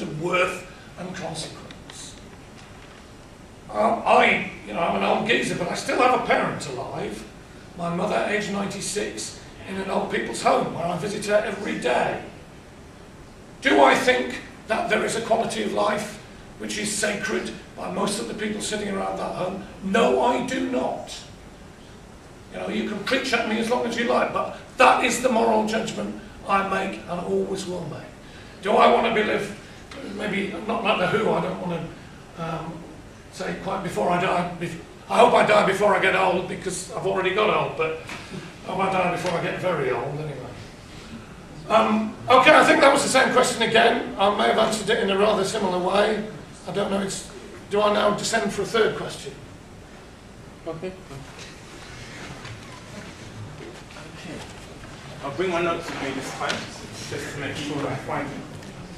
of worth and consequence. I'm an old geezer, but I still have a parent alive. My mother, aged 96, in an old people's home where I visit her every day. Do I think that there is a quality of life which is sacred by most of the people sitting around that home? No, I do not. You can preach at me as long as you like, but that is the moral judgment I make and always will make. Do I want to live, maybe not like the Who, I don't want to say quite before I die. I hope I die before I get old, because I've already got old, but I hope I die before I get very old anyway. Okay, I think that was the same question again. I may have answered it in a rather similar way. I don't know, do I now descend for a third question? Okay. I'll bring my notes with me this time, just to make sure that I find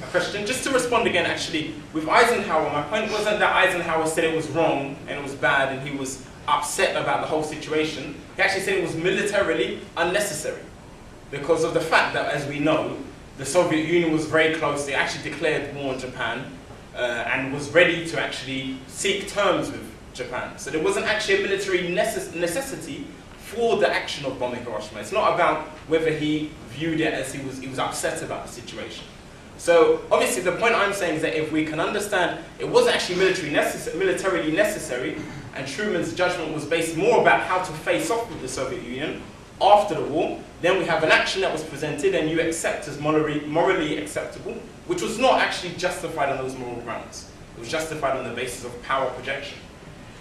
a question. Just to respond again, actually, with Eisenhower, my point wasn't that Eisenhower said it was wrong and it was bad and he was upset about the whole situation. He actually said it was militarily unnecessary because of the fact that, as we know, the Soviet Union was very close. They actually declared war on Japan and was ready to actually seek terms with Japan. So there wasn't actually a military necessity for the action of bombing Hiroshima. It's not about whether he viewed it as he was upset about the situation. So obviously the point I'm saying is that if we can understand it wasn't actually militarily necessary, and Truman's judgment was based more about how to face off with the Soviet Union after the war, then we have an action that was presented and you accept as morally acceptable, which was not actually justified on those moral grounds. It was justified on the basis of power projection.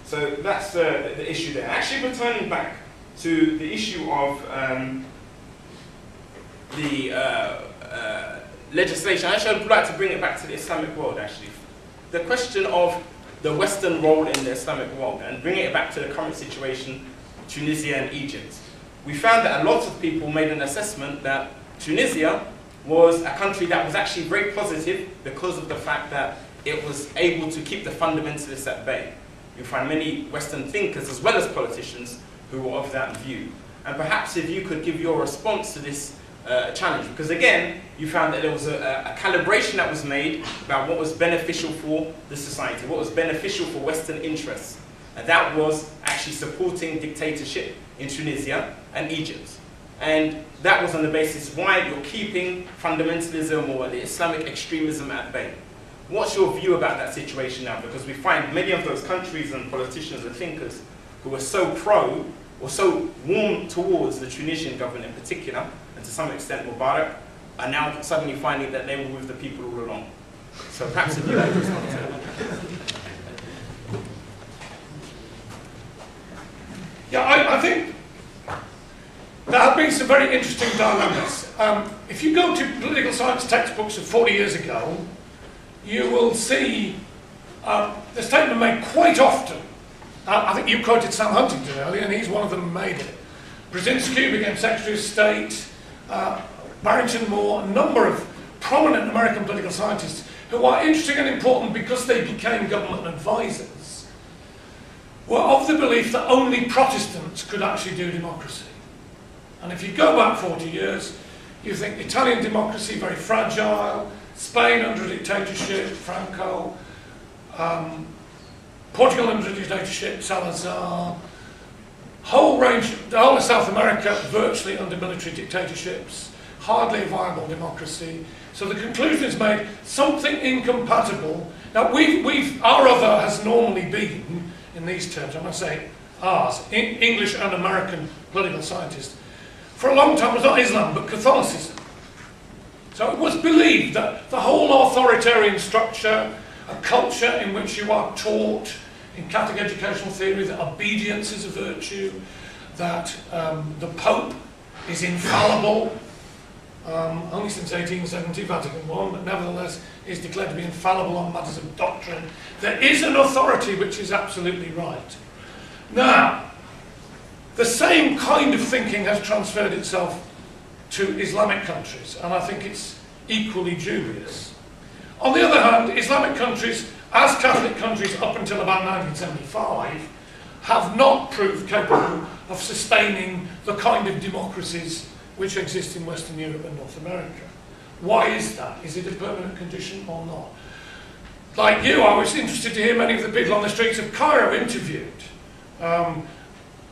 So that's the issue there. Actually, returning back to the issue of legislation, actually I'd like to bring it back to the Islamic world actually. The question of the Western role in the Islamic world and bringing it back to the current situation, Tunisia and Egypt. We found that a lot of people made an assessment that Tunisia was a country that was actually very positive because of the fact that it was able to keep the fundamentalists at bay. You find many Western thinkers as well as politicians who were of that view. And perhaps if you could give your response to this challenge, because again, you found that there was a calibration that was made about what was beneficial for the society, what was beneficial for Western interests. And that was actually supporting dictatorship in Tunisia and Egypt. And that was on the basis why you're keeping fundamentalism or the Islamic extremism at bay. What's your view about that situation now? Because we find many of those countries and politicians and thinkers who are so pro or so warm towards the Tunisian government in particular, and to some extent Mubarak, are now suddenly finding that they were with the people all along. So perhaps if you could respond to that. Yeah, I think there have been some very interesting dilemmas. If you go to political science textbooks of 40 years ago, you will see the statement made quite often. I think you quoted Sam Huntington earlier, and he's one of them who made it. Brzezinski became Secretary of State, Barrington Moore, a number of prominent American political scientists who are interesting and important because they became government advisors, were of the belief that only Protestants could actually do democracy. And if you go back 40 years, you think Italian democracy very fragile, Spain under a dictatorship, Franco, Portugal under a dictatorship, Salazar, the whole of South America virtually under military dictatorships, hardly a viable democracy. So the conclusion is made, something incompatible. Now our other has normally been, in these terms, I'm going to say ours, English and American political scientists, for a long time was not Islam but Catholicism. So it was believed that the whole authoritarian structure, a culture in which you are taught in Catholic educational theory that obedience is a virtue, that the Pope is infallible, only since 1870, Vatican I, but nevertheless is declared to be infallible on matters of doctrine. There is an authority which is absolutely right. Now, the same kind of thinking has transferred itself to Islamic countries, and I think it's equally dubious. On the other hand, Islamic countries, as Catholic countries up until about 1975, have not proved capable of sustaining the kind of democracies which exist in Western Europe and North America. Why is that? Is it a permanent condition or not? like you, I was interested to hear many of the people on the streets of Cairo interviewed.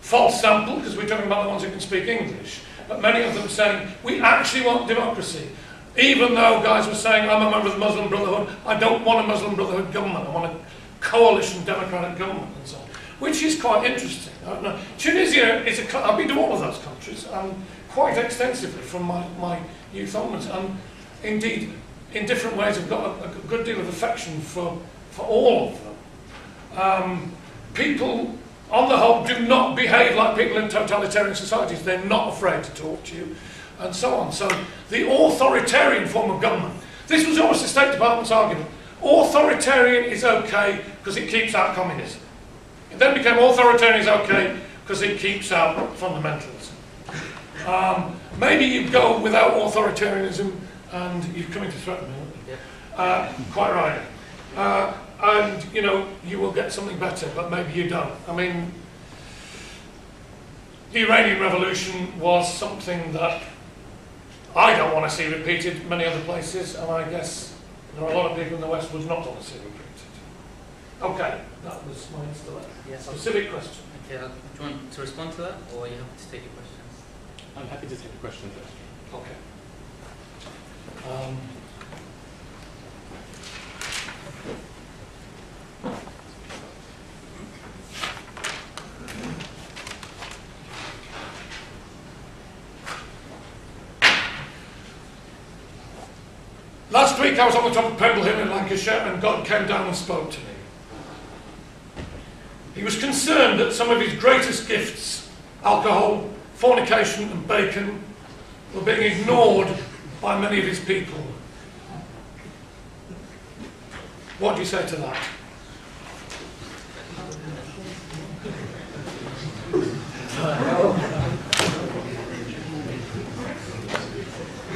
False sample, because we're talking about the ones who can speak English, but many of them saying, we actually want democracy. Even though guys were saying, I'm a member of the Muslim Brotherhood, I don't want a Muslim Brotherhood government, I want a coalition democratic government and so on, which is quite interesting. Tunisia is I've been to all of those countries, quite extensively from my youth onwards, and indeed, in different ways, I've got a good deal of affection for all of them. People, on the whole, do not behave like people in totalitarian societies. They're not afraid to talk to you, and so on. So the authoritarian form of government, this was always the State Department's argument. Authoritarian is okay because it keeps out communism. It then became authoritarian is okay because it keeps out fundamentalism. Maybe you go without authoritarianism and you're coming to threaten me, aren't you? Quite right. And, you know, you will get something better, but maybe you don't. I mean, the Iranian Revolution was something that I don't want to see repeated many other places, and I guess there are a lot of people in the West would not want to see repeated. Okay, that was my specific question. Okay, do you want to respond to that, or are you happy to take your questions? I'm happy to take the questions. Okay. Last week I was on the top of Pebble Hill in Lancashire and God came down and spoke to me. He was concerned that some of his greatest gifts, alcohol, fornication and bacon, were being ignored by many of his people. What do you say to that?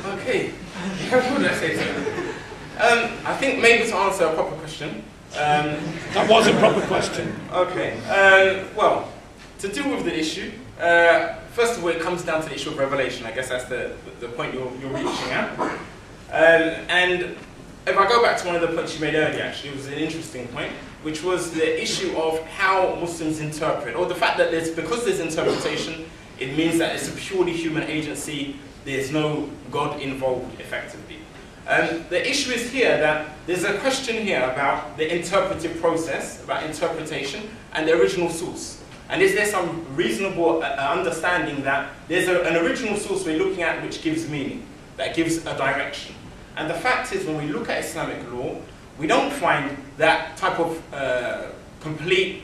Okay, what did I say to that? I think maybe to answer a proper question. That was a proper question. Okay, well, to deal with the issue, first of all, it comes down to the issue of revelation. I guess that's the point you're reaching at. And if I go back to one of the points you made earlier, actually, it was an interesting point, which was the issue of how Muslims interpret, or the fact that because there's interpretation, it means that it's a purely human agency, there's no God involved, effectively. The issue is here that there's a question here about the interpretive process, about interpretation, and the original source. And is there some reasonable understanding that there's an original source we're looking at which gives meaning, that gives a direction? And the fact is, when we look at Islamic law, we don't find that type of complete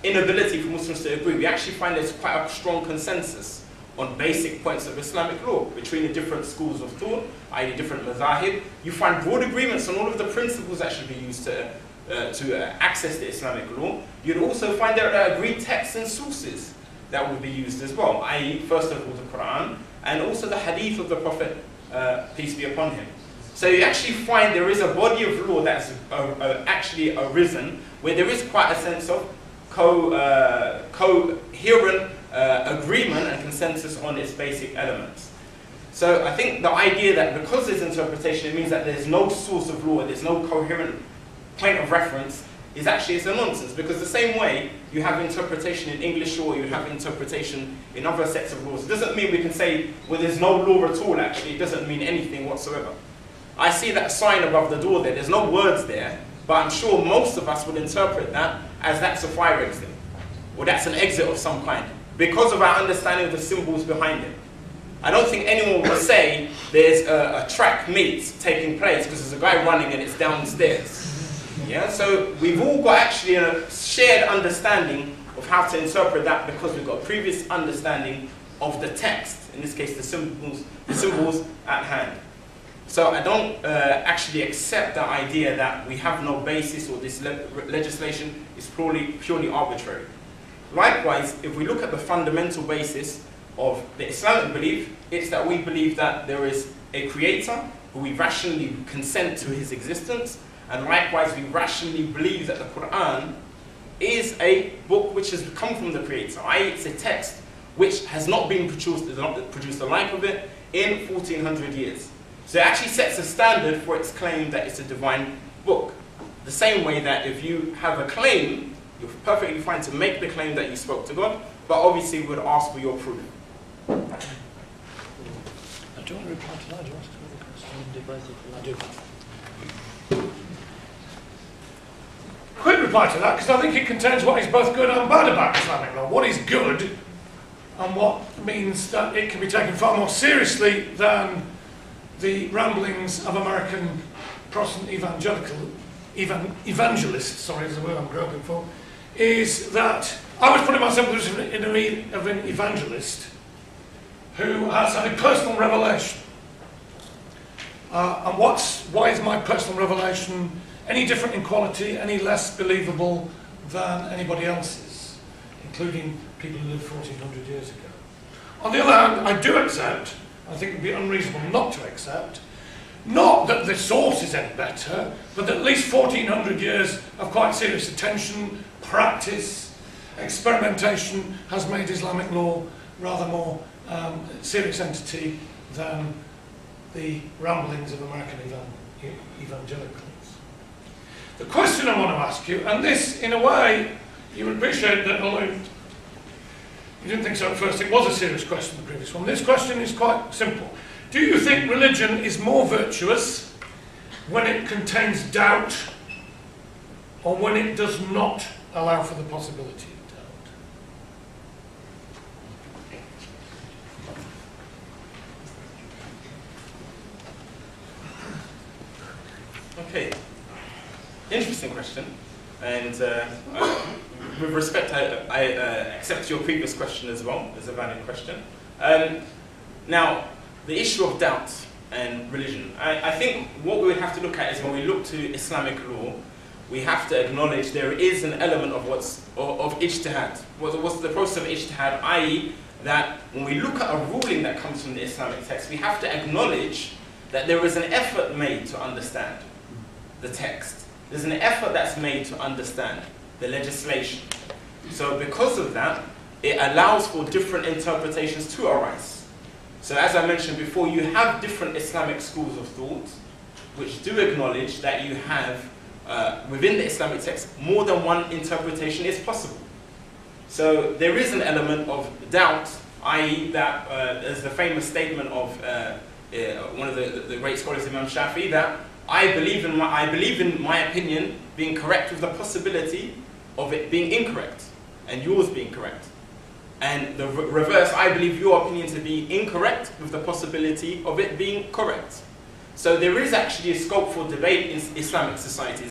inability for Muslims to agree. We actually find there's quite a strong consensus on basic points of Islamic law between the different schools of thought, i.e. different mazahib. You find broad agreements on all of the principles that should be used to access the Islamic law. You'd also find there are agreed texts and sources that would be used as well, i.e. first of all the Quran, and also the hadith of the Prophet, peace be upon him. So you actually find there is a body of law that's actually arisen, where there is quite a sense of coherent agreement and consensus on its basic elements. So I think the idea that because there's interpretation, it means that there's no source of law, there's no coherent point of reference, is actually it's a nonsense. Because the same way you have interpretation in English law, you have interpretation in other sets of laws. It doesn't mean we can say, well, there's no law at all, actually. It doesn't mean anything whatsoever. I see that sign above the door there. There's no words there, but I'm sure most of us would interpret that as that's a fire exit, or that's an exit of some kind, because of our understanding of the symbols behind it. I don't think anyone would say there's a track meet taking place because there's a guy running and it's downstairs. Yeah, so we've all got actually a shared understanding of how to interpret that because we've got a previous understanding of the text, in this case the symbols at hand. So I don't actually accept the idea that we have no basis or this legislation is purely arbitrary. Likewise, if we look at the fundamental basis of the Islamic belief, it's that we believe that there is a creator who we rationally consent to his existence, and likewise we rationally believe that the Quran is a book which has come from the creator, i.e. it's a text which has not been produced the like of it in 1400 years. So it actually sets a standard for its claim that it's a divine book. The same way that if you have a claim, you're perfectly fine to make the claim that you spoke to God, but obviously we would ask for your proof. I do want to reply to that. Do you want to ask another question? I do. Quick reply to that, because I think it contains what is both good and bad about Islamic law. What is good, and what means that it can be taken far more seriously than the ramblings of American Protestant evangelists, sorry, is the word I'm groping for, is that I was putting myself in the position of an evangelist who has had a personal revelation. And why is my personal revelation any different in quality, any less believable than anybody else's, including people who lived 1400 years ago? On the other hand, I do accept, I think it would be unreasonable not to accept, not that the source is any better, but that at least 1400 years of quite serious attention, practice, experimentation has made Islamic law rather more serious entity than the ramblings of American evangelicals. The question I want to ask you, and this, in a way, you would appreciate that, although you didn't think so at first, it was a serious question, the previous one. This question is quite simple. Do you think religion is more virtuous when it contains doubt, or when it does not allow for the possibility of doubt? Okay, interesting question, and with respect, I accept your previous question as well as a valid question. Now, the issue of doubt and religion, I think what we would have to look at is when we look to Islamic law, we have to acknowledge there is an element of of ijtihad. What's the process of ijtihad, i.e. that when we look at a ruling that comes from the Islamic text, we have to acknowledge that there is an effort made to understand the text. There's an effort that's made to understand the legislation. So because of that, it allows for different interpretations to arise. So as I mentioned before, you have different Islamic schools of thought which do acknowledge that you have, within the Islamic text, more than one interpretation is possible. So there is an element of doubt, i.e. that there's the famous statement of one of the great scholars, Imam Shafi'i, that I believe in my opinion being correct with the possibility of it being incorrect and yours being correct. And the reverse, I believe your opinion to be incorrect with the possibility of it being correct. So there is actually a scope for debate in Islamic societies.